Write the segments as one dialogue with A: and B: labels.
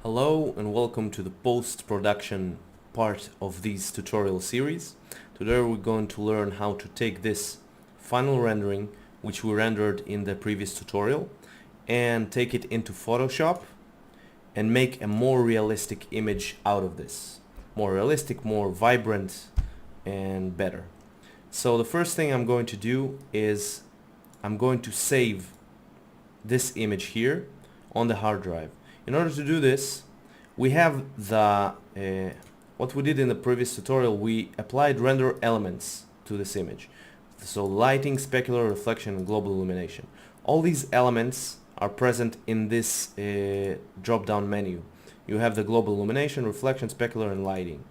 A: Hello and welcome to the post-production part of this tutorial series. Today we're going to learn how to take this final rendering, which we rendered in the previous tutorial, and take it into Photoshop and make a more realistic image out of this. More realistic, more vibrant, and better. So the first thing I'm going to do is I'm going to save this image here on the hard drive. In order to do this, we have the what we did in the previous tutorial. We applied render elements to this image. So lighting, specular, reflection, and global illumination. All these elements are present in this drop-down menu. You have the global illumination, reflection, specular, and lighting.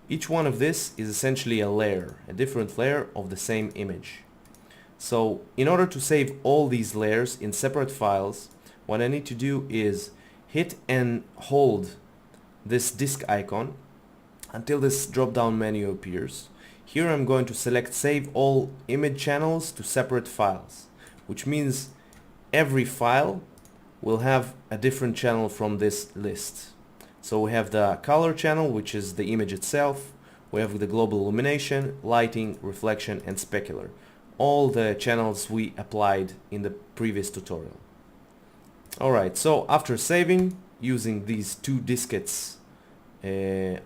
A: Each one of this is essentially a layer, a different layer of the same image. So in order to save all these layers in separate files, what I need to do is hit and hold this disk icon until this drop-down menu appears. Here I'm going to select Save All Image Channels to Separate Files, which means every file will have a different channel from this list. So we have the color channel, which is the image itself. We have the global illumination, lighting, reflection, and specular. All the channels we applied in the previous tutorial. Alright, so after saving using these two diskettes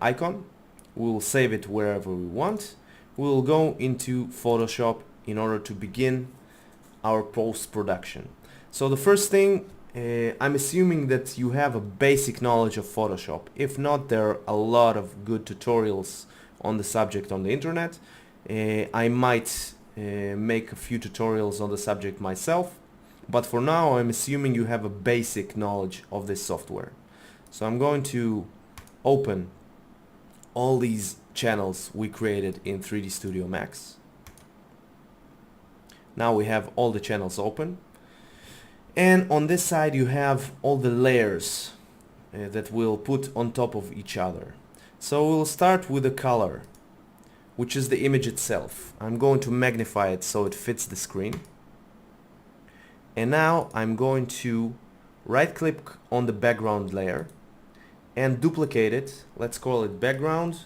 A: icon, we'll save it wherever we want. We'll go into Photoshop in order to begin our post-production. So the first thing, I'm assuming that you have a basic knowledge of Photoshop. If not, there are a lot of good tutorials on the subject on the internet. I might make a few tutorials on the subject myself, but for now I'm assuming you have a basic knowledge of this software. So I'm going to open all these channels we created in 3D Studio Max. Now we have all the channels open, and on this side you have all the layers that we'll put on top of each other. So we'll start with the color, which is the image itself. I'm going to magnify it so it fits the screen. And now I'm going to right click on the background layer and duplicate it. Let's call it background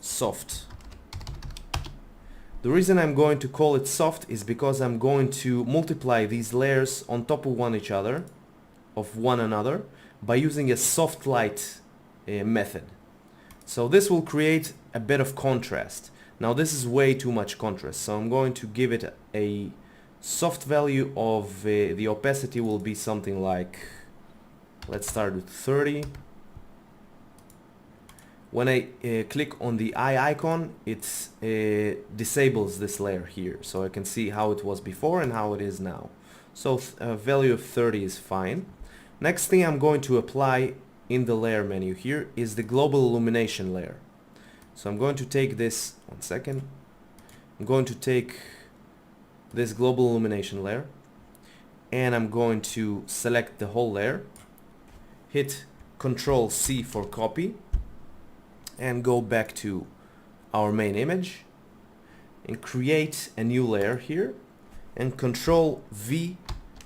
A: soft. The reason I'm going to call it soft is because I'm going to multiply these layers on top of one another by using a soft light method. So this will create a bit of contrast. Now this is way too much contrast, so I'm going to give it a soft value of the opacity will be something like, let's start with 30. When I click on the eye icon, it disables this layer here, so I can see how it was before and how it is now. So a value of 30 is fine. Next thing I'm going to apply in the layer menu here is the global illumination layer. So I'm going to take this, one second, I'm going to take this global illumination layer and I'm going to select the whole layer, hit Ctrl C for copy, and go back to our main image and create a new layer here and Ctrl V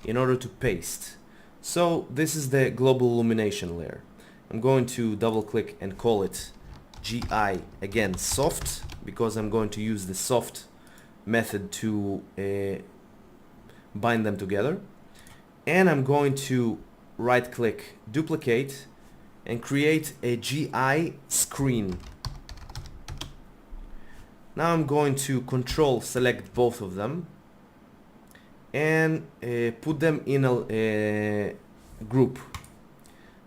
A: in order to paste. So this is the global illumination layer. I'm going to double click and call it GI, again soft, because I'm going to use the soft method to bind them together. And I'm going to right click, duplicate, and create a GI screen. Now I'm going to Control select both of them and put them in a group.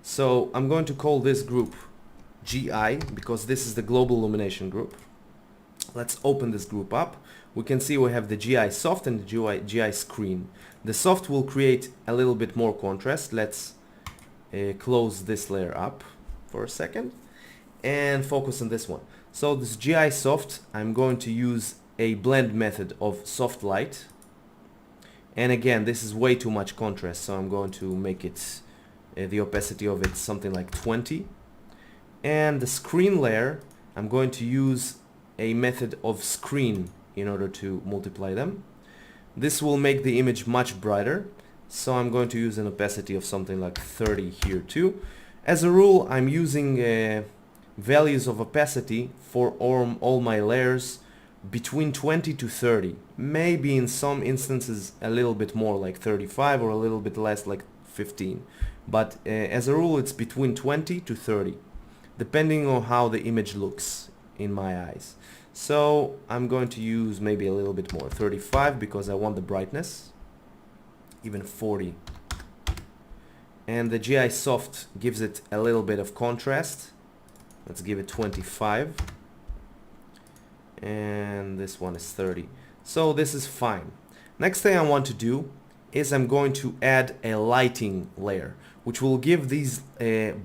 A: So I'm going to call this group GI because this is the global illumination group. Let's open this group up. We can see we have the GI soft and the GI screen. The soft will create a little bit more contrast. Let's close this layer up for a second and focus on this one. So this GI soft, I'm going to use a blend method of soft light, and again this is way too much contrast, so I'm going to make it the opacity of it something like 20. And the screen layer, I'm going to use a method of screen in order to multiply them. This will make the image much brighter, so I'm going to use an opacity of something like 30 here too. As a rule, I'm using values of opacity for all my layers between 20 to 30. Maybe in some instances a little bit more, like 35, or a little bit less, like 15. But as a rule, it's between 20 to 30, depending on how the image looks in my eyes. So I'm going to use maybe a little bit more, 35, because I want the brightness, even 40. And the GI Soft gives it a little bit of contrast. Let's give it 25. And this one is 30. So this is fine. Next thing I want to do is I'm going to add a lighting layer, which will give these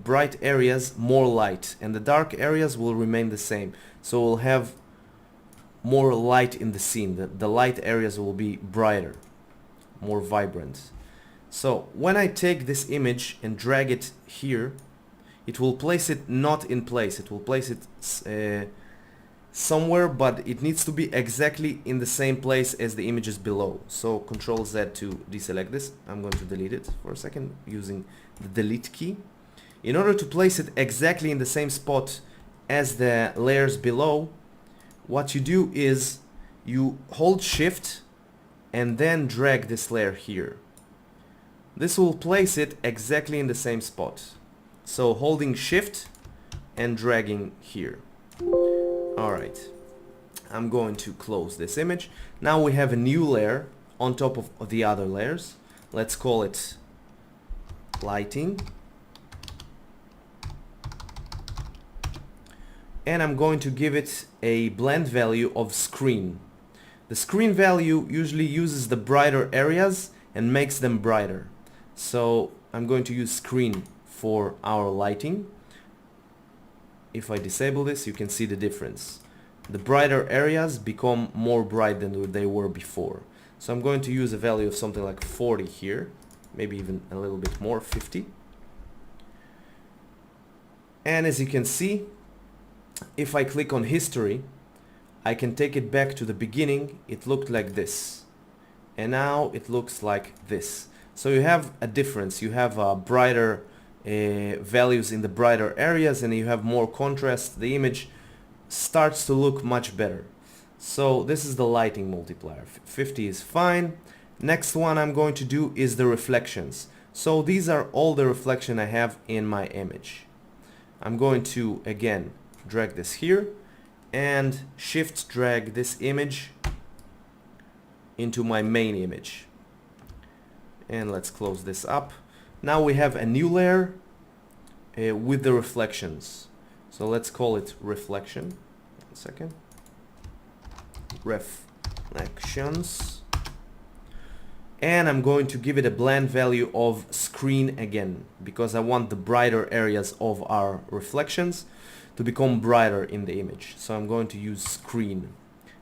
A: bright areas more light, and the dark areas will remain the same. So we'll have more light in the scene. The light areas will be brighter, more vibrant. So when I take this image and drag it here, it will place it not in place. It will place it somewhere, but it needs to be exactly in the same place as the images below. So Control Z to deselect this. I'm going to delete it for a second using the delete key. In order to place it exactly in the same spot as the layers below, what you do is you hold Shift and then drag this layer here. This will place it exactly in the same spot. So holding Shift and dragging here. Alright, I'm going to close this image. Now we have a new layer on top of the other layers. Let's call it lighting. And I'm going to give it a blend value of screen. The screen value usually uses the brighter areas and makes them brighter. So I'm going to use screen for our lighting. If I disable this, you can see the difference. The brighter areas become more bright than they were before. So I'm going to use a value of something like 40 here, maybe even a little bit more, 50. And as you can see, if I click on history, I can take it back to the beginning. It looked like this, and now it looks like this. So you have a difference. You have brighter values in the brighter areas, and you have more contrast. The image starts to look much better. So this is the lighting multiplier. 50 is fine. Next one I'm going to do is the reflections. So these are all the reflection I have in my image. I'm going to again drag this here and shift drag this image into my main image. And let's close this up. Now we have a new layer with the reflections. So let's call it reflection. 1 second. Reflections. And I'm going to give it a blend value of screen again, because I want the brighter areas of our reflections to become brighter in the image. So I'm going to use screen.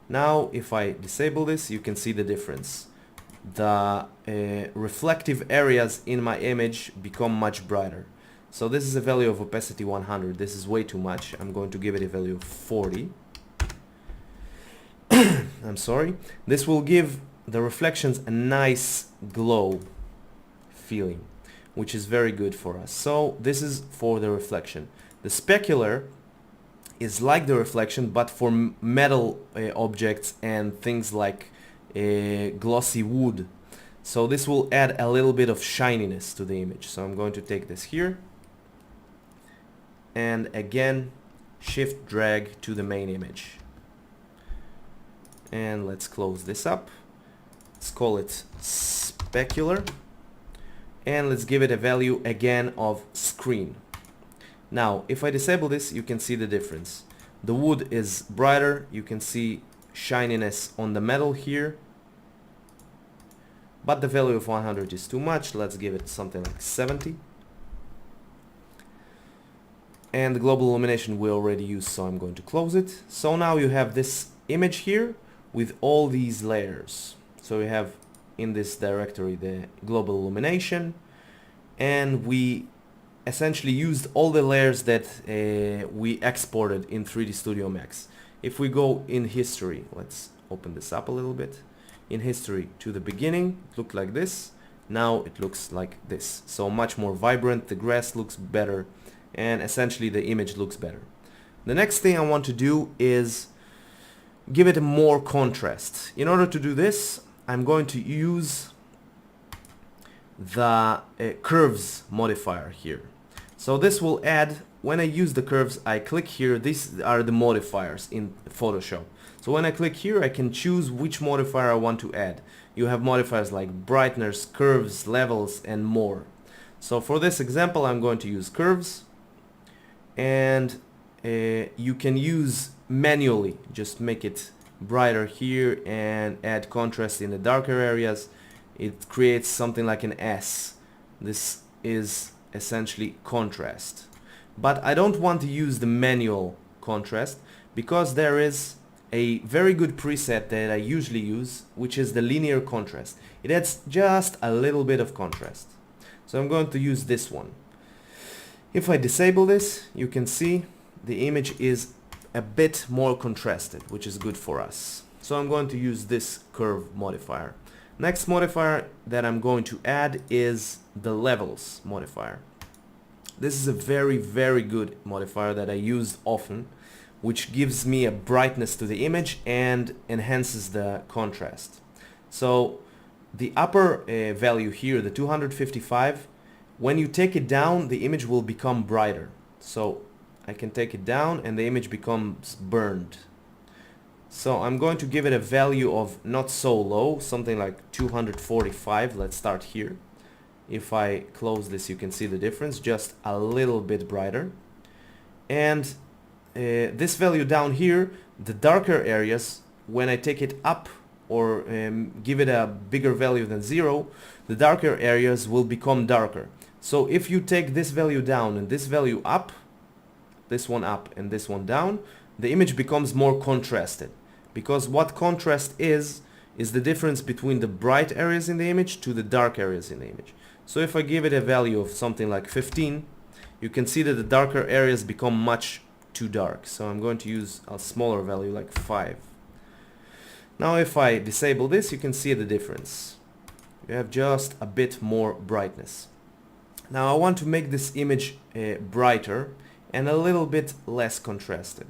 A: Now if I disable this, you can see the difference. The reflective areas in my image become much brighter. So this is a value of opacity 100. This is way too much. I'm going to give it a value of 40. I'm sorry. This will give the reflections a nice glow feeling, which is very good for us. So this is for the reflection. The specular is like the reflection, but for metal objects and things like glossy wood. So this will add a little bit of shininess to the image. So I'm going to take this here and again shift drag to the main image. And let's close this up. Let's call it specular. And let's give it a value again of screen. Now, if I disable this, you can see the difference. The wood is brighter. You can see shininess on the metal here. But the value of 100 is too much. Let's give it something like 70. And the global illumination we already used, so I'm going to close it. So now you have this image here with all these layers. So we have in this directory the global illumination, and we essentially used all the layers that we exported in 3D Studio Max. If we go in history, let's open this up a little bit. In history to the beginning, it looked like this. Now it looks like this. So much more vibrant, the grass looks better, and essentially the image looks better. The next thing I want to do is give it more contrast. In order to do this, I'm going to use the curves modifier here. So this will add, when I use the curves, I click here, these are the modifiers in Photoshop. So when I click here, I can choose which modifier I want to add. You have modifiers like brightness, curves, levels, and more. So for this example, I'm going to use curves, and you can use manually, just make it brighter here and add contrast in the darker areas. It creates something like an S. This is essentially contrast. But I don't want to use the manual contrast because there is a very good preset that I usually use, which is the linear contrast. It adds just a little bit of contrast. So I'm going to use this one. If I disable this, you can see the image is a bit more contrasted, which is good for us. So I'm going to use this curve modifier. Next modifier that I'm going to add is the levels modifier. This is a very, very good modifier that I use often, which gives me a brightness to the image and enhances the contrast. So the upper value here, the 255, when you take it down, the image will become brighter. So I can take it down and the image becomes burned. So I'm going to give it a value of not so low, something like 245. Let's start here. If I close this, you can see the difference, just a little bit brighter. And this value down here, the darker areas, when I take it up or give it a bigger value than 0, the darker areas will become darker. So if you take this value down and this value up, this one up and this one down, the image becomes more contrasted. Because what contrast is the difference between the bright areas in the image to the dark areas in the image. So if I give it a value of something like 15, you can see that the darker areas become much too dark. So I'm going to use a smaller value like 5. Now if I disable this, you can see the difference. You have just a bit more brightness. Now I want to make this image brighter and a little bit less contrasted.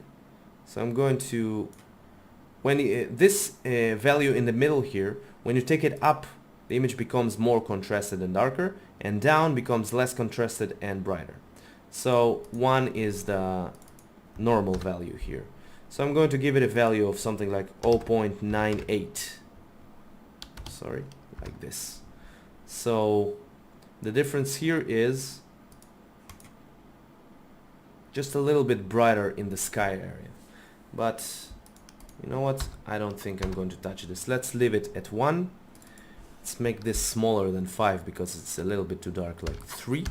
A: So I'm going to, when this value in the middle here, when you take it up, the image becomes more contrasted and darker, and down becomes less contrasted and brighter. So 1 is the normal value here. So I'm going to give it a value of something like 0.98. Sorry, like this. So the difference here is just a little bit brighter in the sky area. But you know what? I don't think I'm going to touch this. Let's leave it at 1. Let's make this smaller than 5 because it's a little bit too dark, like 3.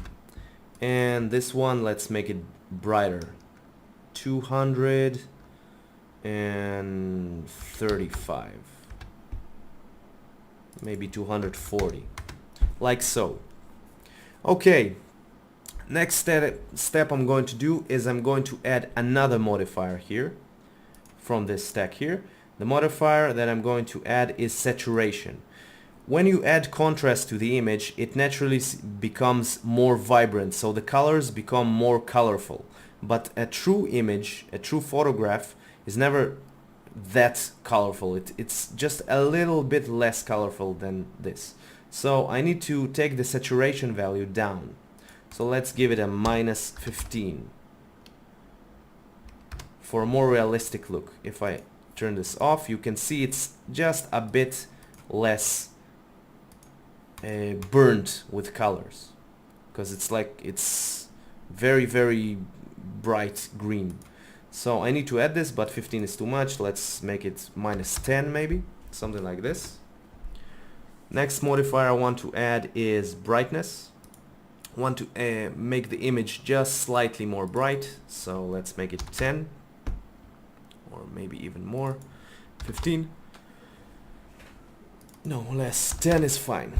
A: And this one, let's make it brighter. 235. Maybe 240. Like so. Okay. Next step I'm going to do is I'm going to add another modifier here from this stack here. The modifier that I'm going to add is saturation. When you add contrast to the image, it naturally becomes more vibrant, so the colors become more colorful. But a true image, a true photograph, is never that colorful. It's just a little bit less colorful than this. So I need to take the saturation value down. So let's give it a -15 for a more realistic look. If I turn this off, you can see it's just a bit less burnt with colors, because it's very, very bright green. So I need to add this, but 15 is too much. Let's make it -10 maybe, something like this. Next modifier I want to add is brightness. I want to make the image just slightly more bright, so let's make it 10 or maybe even more, 15. No, less, 10 is fine.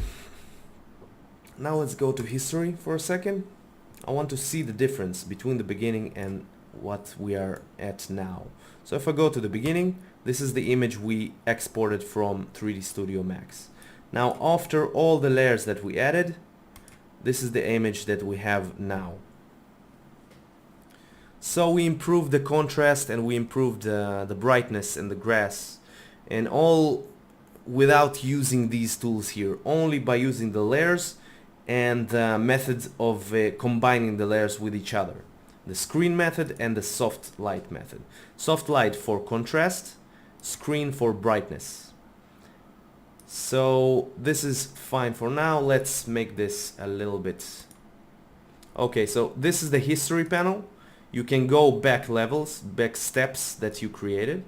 A: Now let's go to history for a second. I want to see the difference between the beginning and what we are at now. So if I go to the beginning, this is the image we exported from 3D Studio Max. Now after all the layers that we added, this is the image that we have now. So we improved the contrast and we improved the brightness and the grass, and all without using these tools here, only by using the layers and the methods of combining the layers with each other. The screen method and the soft light method. Soft light for contrast, screen for brightness. So this is fine for now. Let's make this a little bit. Okay, so this is the history panel. You can go back levels, back steps that you created.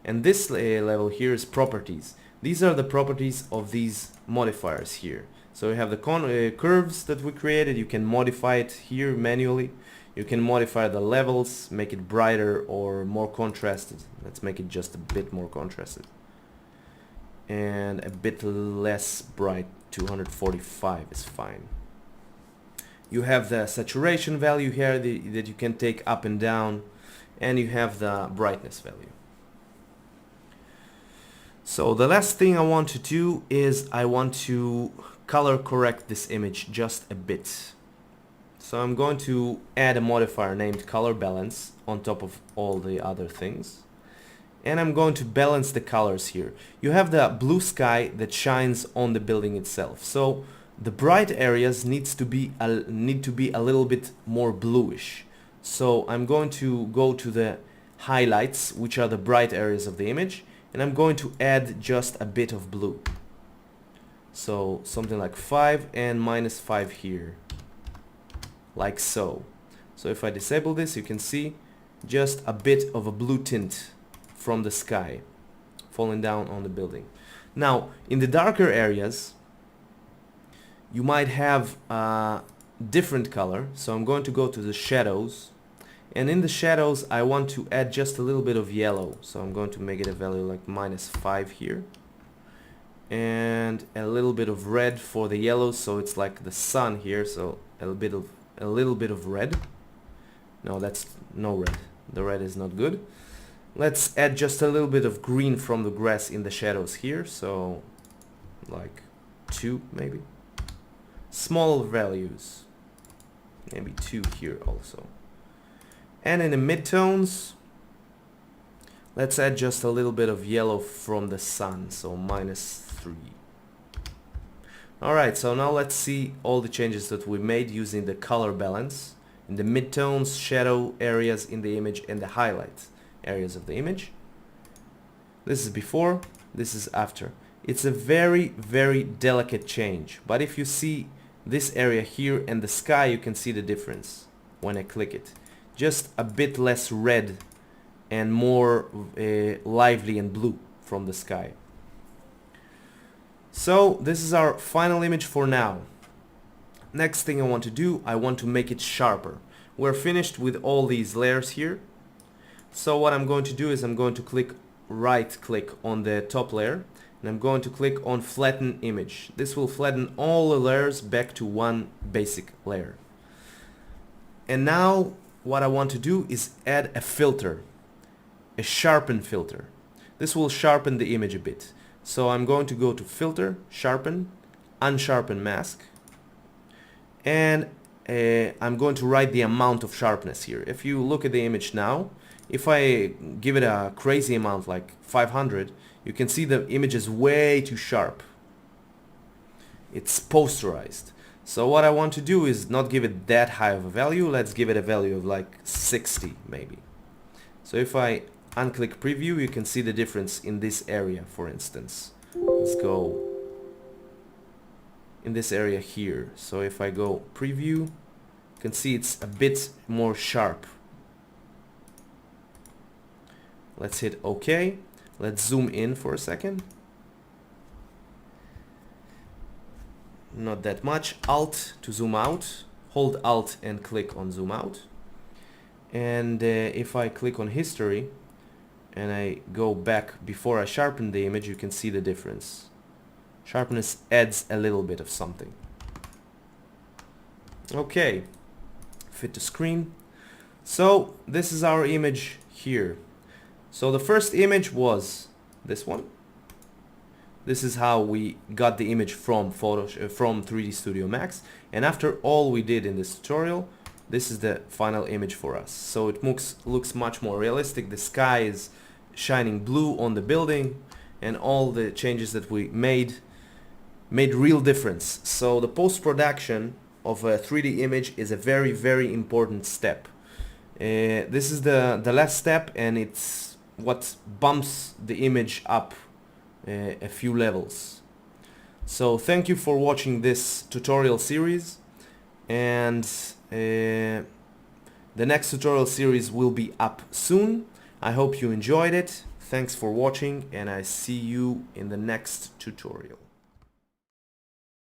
A: And this level here is properties. These are the properties of these modifiers here. So we have the curves that we created. You can modify it here manually. You can modify the levels, make it brighter or more contrasted. Let's make it just a bit more contrasted. And a bit less bright, 245 is fine. You have the saturation value here that you can take up and down, and you have the brightness value. So the last thing I want to do is I want to color correct this image just a bit. So I'm going to add a modifier named color balance on top of all the other things. And I'm going to balance the colors here. You have the blue sky that shines on the building itself. So the bright areas need to be a little bit more bluish. So I'm going to go to the highlights, which are the bright areas of the image, and I'm going to add just a bit of blue. So something like 5 and -5 here. Like so. So if I disable this, you can see just a bit of a blue tint from the sky falling down on the building. Now, in the darker areas, you might have a different color. So I'm going to go to the shadows. And in the shadows, I want to add just a little bit of yellow. So I'm going to make it a value like -5 here. And a little bit of red for the yellow. So it's like the sun here. So a little bit of red. No, that's no red. The red is not good. Let's add just a little bit of green from the grass in the shadows here. So like 2 maybe. Small values. Maybe 2 here also. And in the midtones, let's add just a little bit of yellow from the sun. So -3. Alright, so now let's see all the changes that we made using the color balance in the midtones, shadow areas in the image, and the highlight areas of the image. This is before, this is after. It's a very, very delicate change, but if you see this area here and the sky, you can see the difference when I click it. Just a bit less red and more lively and blue from the sky. So this is our final image for now. Next thing I want to do, I want to make it sharper. We're finished with all these layers here. So what I'm going to do is I'm going to right click on the top layer, and I'm going to click on flatten image. This will flatten all the layers back to one basic layer. And now what I want to do is add a filter, a sharpen filter. This will sharpen the image a bit. So I'm going to go to filter, sharpen, unsharpen mask, and I'm going to write the amount of sharpness here. If you look at the image now, if I give it a crazy amount like 500, you can see the image is way too sharp. It's posterized. So what I want to do is not give it that high of a value. Let's give it a value of like 60 maybe. So if I unclick preview, you can see the difference in this area, for instance. Let's go in this area here. So if I go preview, you can see it's a bit more sharp. Let's hit OK. Let's zoom in for a second. Not that much. Alt to zoom out. Hold Alt and click on zoom out. And if I click on history and I go back before I sharpen the image, you can see the difference. Sharpness adds a little bit of something. Okay, fit to screen. So this is our image here. So the first image was this one. This is how we got the image from 3D Studio Max. And after all we did in this tutorial, this is the final image for us. So it looks much more realistic. The sky is shining blue on the building, and all the changes that we made real difference. So the post-production of a 3D image is a very important step. This is the last step, and it's what bumps the image up a few levels. So thank you for watching this tutorial series, and the next tutorial series will be up soon. I hope you enjoyed it. Thanks for watching, and I see you in the next tutorial.